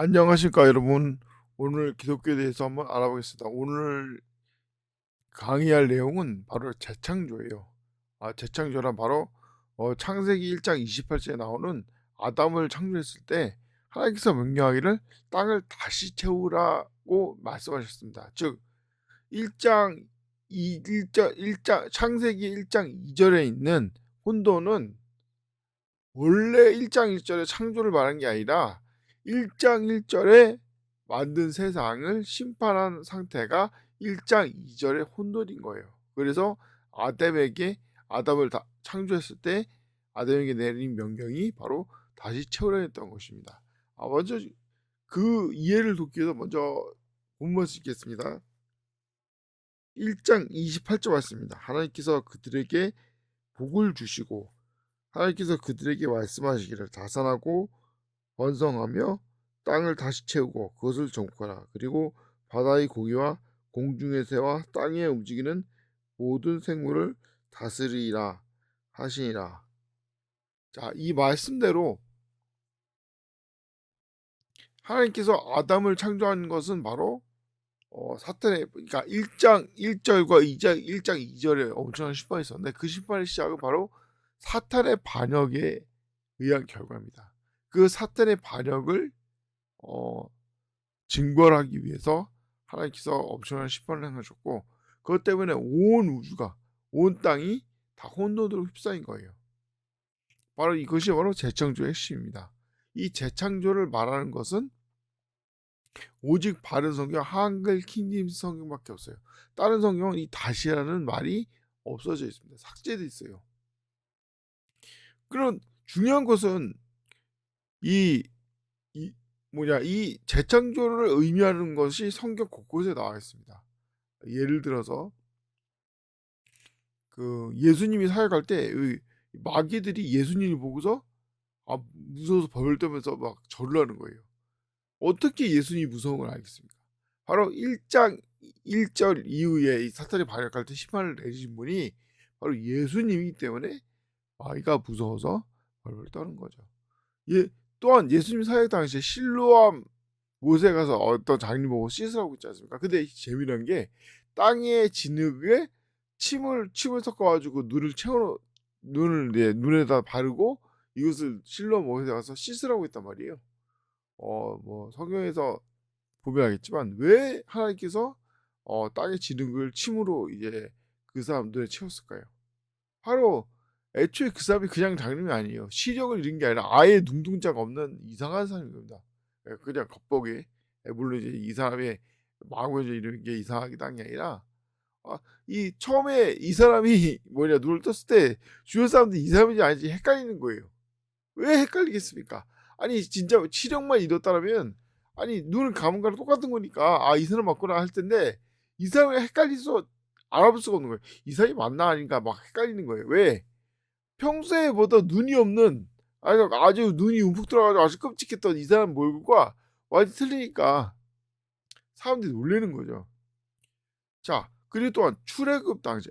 안녕하십니까 여러분. 오늘 기독교에 대해서 한번 알아보겠습니다. 오늘 강의할 내용은 바로 재창조예요. 재창조란 바로 창세기 1장 28절에 나오는 아담을 창조했을 때 하나님께서 명령하기를 땅을 다시 채우라고 말씀하셨습니다. 즉 1장 1장 창세기 1장 2절에 있는 혼돈은 원래 1장 1절에 창조를 말한 게 아니라 1장 1절에 만든 세상을 심판한 상태가 1장 2절의 혼돈인 거예요. 그래서 아담을 창조했을 때 아담에게 내린 명령이 바로 다시 채우라 했던 것입니다. 먼저 그 이해를 돕기 위해서 먼저 본문을 읽겠습니다. 1장 28절 말씀입니다. 하나님께서 그들에게 복을 주시고 하나님께서 그들에게 말씀하시기를 다산하고 번성하며 땅을 다시 채우고 그것을 정복하라. 그리고 바다의 고기와 공중의 새와 땅에 움직이는 모든 생물을 다스리라 하시니라. 자, 이 말씀대로 하나님께서 아담을 창조한 것은 바로 사탄의, 그러니까 1장 1절과 1장 2절에 엄청난 심판이 있었는데 그 심판의 시작은 바로 사탄의 반역에 의한 결과입니다. 그 사탄의 반역을 징벌하기 위해서 하나님께서 엄청난 심판을 행하셨고, 그것 때문에 온 우주가, 온 땅이 다 혼돈으로 휩싸인 거예요. 바로 이것이 바로 재창조의 핵심입니다. 이 재창조를 말하는 것은 오직 바른 성경 한글 킹제임스 성경밖에 없어요. 다른 성경은 이 다시라는 말이 없어져 있습니다. 삭제돼 있어요. 그런 중요한 것은 이 재창조를 의미하는 것이 성경 곳곳에 나와 있습니다. 예를 들어서 그 예수님이 사역할 때 마귀들이 예수님을 보고서 무서워서 벌벌 떨면서 막 절을 하는 거예요. 어떻게 예수님이 무서운 걸 알겠습니까? 바로 1장 1절 이후에 사탄이 반역할 때 심판을 내리신 분이 바로 예수님이기 때문에 마귀가 무서워서 벌벌 떠는 거죠. 또한 예수님 사역 당시에 실로암 못에 가서 어떤 장님 보고 씻으라고 있지 않습니까? 근데 재미난 게 땅의 진흙에 침을 섞어가지고 눈에다 바르고 이것을 실로암 못에 가서 씻으라고 했단 말이에요. 뭐 성경에서 보면 알겠지만 왜 하나님께서 땅의 진흙을 침으로 이제 그 사람 눈에 채웠을까요? 바로 애초에 그 사람이 그냥 장님이 아니에요. 시력을 잃은 게 아니라 아예 눈동자가 없는 이상한 사람인 겁니다. 그냥 겉보기. 물론 이제 이 사람의 마구에 이런 게 이상하게 딴 게 아니라 이 처음에 이 사람이 눈을 떴을 때 주변 사람들이 이 사람인지 아닌지 헷갈리는 거예요. 왜 헷갈리겠습니까? 아니 진짜 시력만 잃었다면 눈을 감은 거랑 똑같은 거니까 이 사람 맞구나 할 텐데 이 사람이 헷갈려서 알아볼 수가 없는 거예요. 이 사람이 맞나 아닌가 막 헷갈리는 거예요. 왜? 평소에 보다 눈이 없는 아주 눈이 움푹 들어가지고 아주 끔찍했던 이 사람 얼굴과 완전히 틀리니까 사람들이 놀라는 거죠. 자, 그리고 또한 출애굽 당시,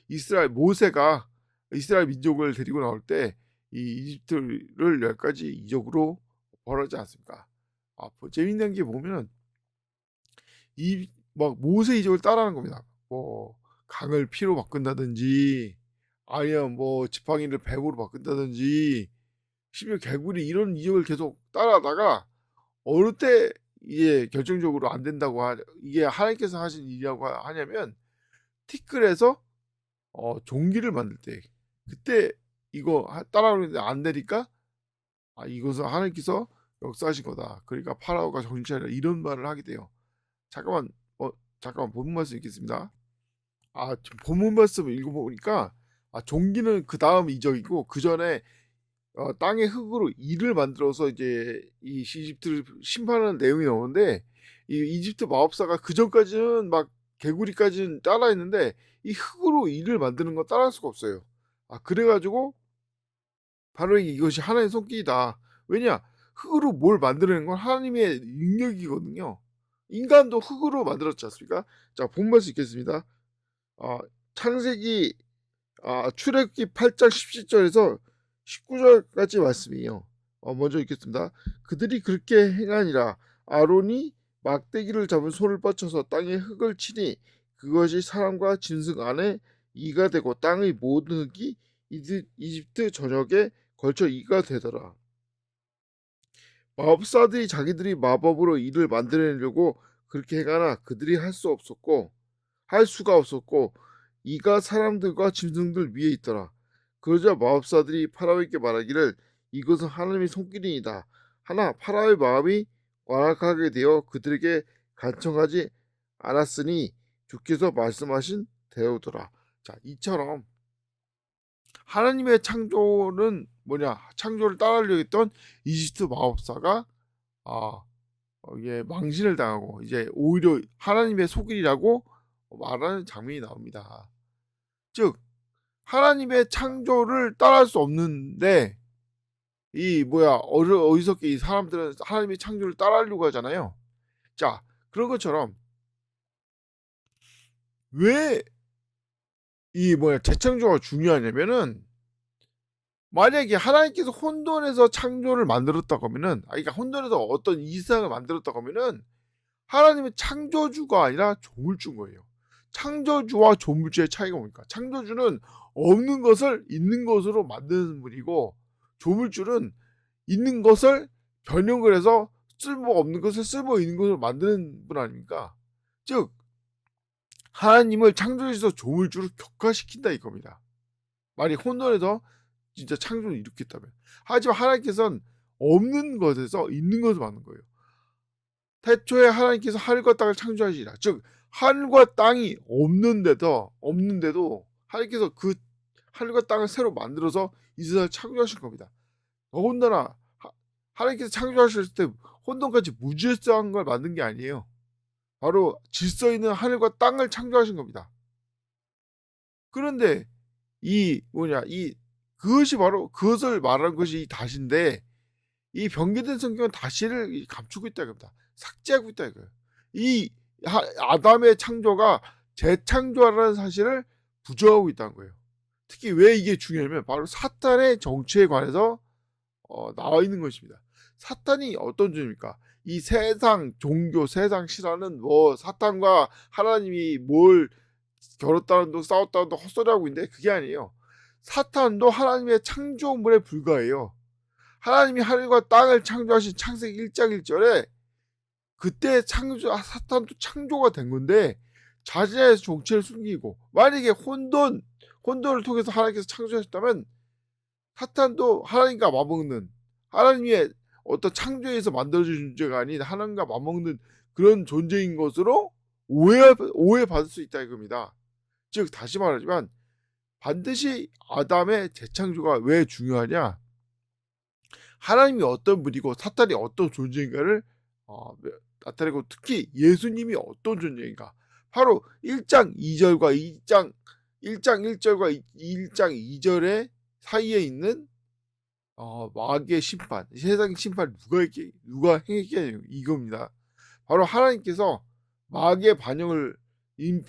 이스라엘 모세가 이스라엘 민족을 데리고 나올 때 이 이집트를 10가지 이적으로 벌하지 않습니까? 재밌는 게 보면 막 모세 이적을 따라하는 겁니다. 뭐 강을 피로 바꾼다든지 아니면 뭐 지팡이를 뱀으로 바꾼다든지 심지어 개구리 이런 이적을 계속 따라하다가 어느 때 이게 결정적으로 안 된다고 이게 하나님께서 하신 일이라고 하냐면 티끌에서 종기를 만들 때 그때 이거 따라하는데 안 되니까 이것은 하나님께서 역사하신 거다. 그러니까 파라오가 정신 차리라 이런 말을 하게 돼요. 잠깐만 본문 말씀 읽겠습니다. 본문 말씀 읽어보니까 종기는 그 다음 이적이고 그 전에 땅의 흙으로 이를 만들어서 이제 이 이집트를 심판하는 내용이 나오는데 이 이집트 마법사가 그 전까지는 막 개구리까지는 따라했는데 이 흙으로 이를 만드는 건 따라할 수가 없어요. 그래가지고 바로 이것이 하나님의 손길이다. 왜냐? 흙으로 뭘 만드는 건 하나님의 능력이거든요. 인간도 흙으로 만들었지 않습니까? 자, 본문 말씀 읽겠습니다. 창세기 출애굽기 8장 17절에서 19절까지 말씀이에요. 먼저 읽겠습니다. 그들이 그렇게 행하니라. 아론이 막대기를 잡은 손을 뻗쳐서 땅에 흙을 치니 그것이 사람과 짐승 안에 이가 되고 땅의 모든 흙이 이집트 전역에 걸쳐 이가 되더라. 마법사들이 자기들이 마법으로 이를 만들어내려고 그렇게 행하나 그들이 할 수가 없었고 이가 사람들과 짐승들 위에 있더라. 그러자 마법사들이 파라오에게 말하기를 이것은 하나님의 손길이니이다. 하나 파라오의 마음이 완악하게 되어 그들에게 간청하지 않았으니 주께서 말씀하신 대로더라. 자, 이처럼 하나님의 창조는 뭐냐? 창조를 따르려 했던 이집트 마법사가 아, 이게 망신을 당하고 이제 오히려 하나님의 속일이라고 말하는 장면이 나옵니다. 즉 하나님의 창조를 따라할 수 없는데 이 뭐야 어리석게 이 사람들은 하나님의 창조를 따라하려고 하잖아요. 자 그런 것처럼 왜 이 뭐야 재창조가 중요하냐면은 만약에 하나님께서 혼돈에서 창조를 만들었다고 하면은 그러니까 혼돈에서 어떤 이 세상을 만들었다고 하면은 하나님은 창조주가 아니라 조물주인 거예요. 창조주와 조물주의 차이가 뭡니까? 창조주는 없는 것을 있는 것으로 만드는 분이고 조물주는 있는 것을 변형을 해서 쓸모 없는 것을 쓸모 있는 것으로 만드는 분 아닙니까? 즉 하나님을 창조주에서 조물주로 격화시킨다 이겁니다. 만약 혼돈에서 진짜 창조를 일으켰다면. 하지만 하나님께서는 없는 것에서 있는 것을 만든 거예요. 태초에 하나님께서 하늘과 땅을 창조하시라. 즉 하늘과 땅이 없는데도 하나님께서 그 하늘과 땅을 새로 만들어서 이 세상을 창조하신 겁니다. 더군다나 하나님께서 창조하실 때 혼돈까지 무질서한 걸 만든 게 아니에요. 바로 질서 있는 하늘과 땅을 창조하신 겁니다. 그런데 그것이 바로 그것을 말하는 것이 다시인데 이 변개된 성경은 다시를 감추고 있다 이겁니다. 삭제하고 있다 이거예요. 이 아담의 창조가 재창조라는 사실을 부정하고 있다는 거예요. 특히 왜 이게 중요하냐면 바로 사탄의 정치에 관해서 나와 있는 것입니다. 사탄이 어떤 존재입니까? 이 세상 종교, 세상 신화는 뭐 사탄과 하나님이 뭘 겨뤘다는 둥 싸웠다는 둥 헛소리하고 있는데 그게 아니에요. 사탄도 하나님의 창조물에 불과해요. 하나님이 하늘과 땅을 창조하신 창세기 1장 1절에 그때 사탄도 창조가 된 건데 자신의 정체를 숨기고 만약에 혼돈을 통해서 하나님께서 창조하셨다면 사탄도 하나님과 맞먹는 하나님의 어떤 창조에서 만들어진 존재가 아닌 하나님과 맞먹는 그런 존재인 것으로 오해받을 수 있다 이겁니다. 즉 다시 말하지만 반드시 아담의 재창조가 왜 중요하냐? 하나님이 어떤 분이고 사탄이 어떤 존재인가를 나타내고 특히 예수님이 어떤 존재인가. 바로 1장 2절과 1장 1절과 1장 2절의 사이에 있는 마귀의 심판, 세상의 심판 누가 행했겠냐 이겁니다. 바로 하나님께서 마귀의 반영을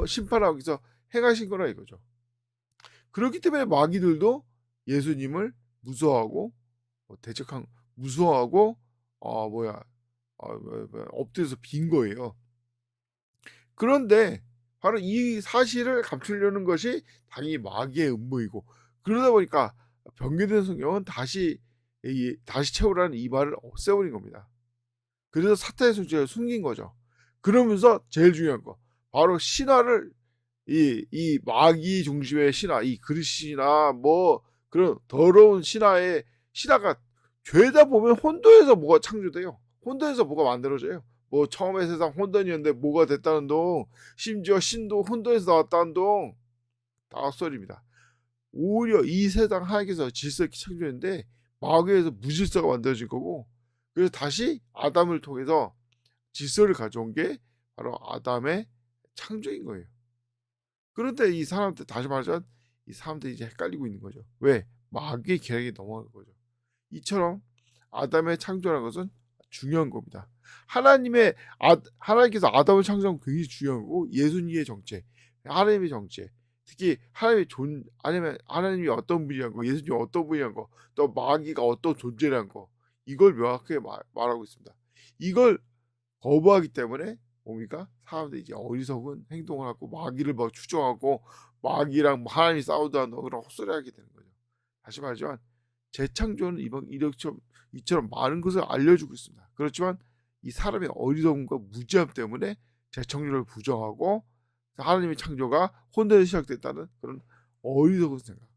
심판하기 위해서 행하신 거라 이거죠. 그렇기 때문에 마귀들도 예수님을 무서워하고 무서워하고 엎드려서 빈 거예요. 그런데 바로 이 사실을 감추려는 것이 당연히 마귀의 음모이고 그러다 보니까 변개된 성경은 다시 채우라는 이 말을 없애버린 겁니다. 그래서 사탄의 존재를 숨긴 거죠. 그러면서 제일 중요한 거 바로 신화를 이 마귀 중심의 신화, 이 그리스나 뭐 그런 더러운 신화가 죄다 보면 혼돈에서 뭐가 창조돼요. 혼돈에서 뭐가 만들어져요. 뭐 처음에 세상 혼돈이었는데 뭐가 됐다는 동, 심지어 신도 혼돈에서 나왔다는 동, 다 헛소리입니다. 오히려 이 세상 하나님께서 질서 있게 창조했는데 마귀에서 무질서가 만들어진 거고 그래서 다시 아담을 통해서 질서를 가져온 게 바로 아담의 창조인 거예요. 그런데 이 사람들 다시 말하자면 이 사람들이 이제 헷갈리고 있는 거죠. 왜? 마귀의 계략에 넘어간 거죠. 이처럼 아담의 창조라는 것은 중요한 겁니다. 하나님께서 아담을 창조한 굉장히 중요한 거고 예수님의 정체, 하나님의 정체, 특히 하나님이 어떤 분이란 거, 예수님이 어떤 분이란 거, 또 마귀가 어떤 존재란 거 이걸 명확하게 말하고 있습니다. 이걸 거부하기 때문에 뭡니까? 사람들이 이제 어리석은 행동을 하고 마귀를 막 추종하고 마귀랑 하나님이 싸우다 그런 헛소리하게 되는 거죠. 다시 말하지만 재창조는 이처럼 많은 것을 알려주고 있습니다. 그렇지만 이 사람의 어리석음과 무지함 때문에 재창조를 부정하고 하나님의 창조가 혼돈에서 시작됐다는 그런 어리석은 생각.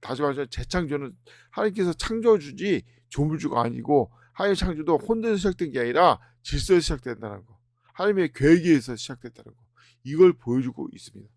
다시 말해서 재창조는 하나님께서 창조주지 조물주가 아니고 하나님의 창조도 혼돈에서 시작된 게 아니라 질서에서 시작된다는 거. 하나님의 계획에 의해서 시작됐다는 거. 이걸 보여주고 있습니다.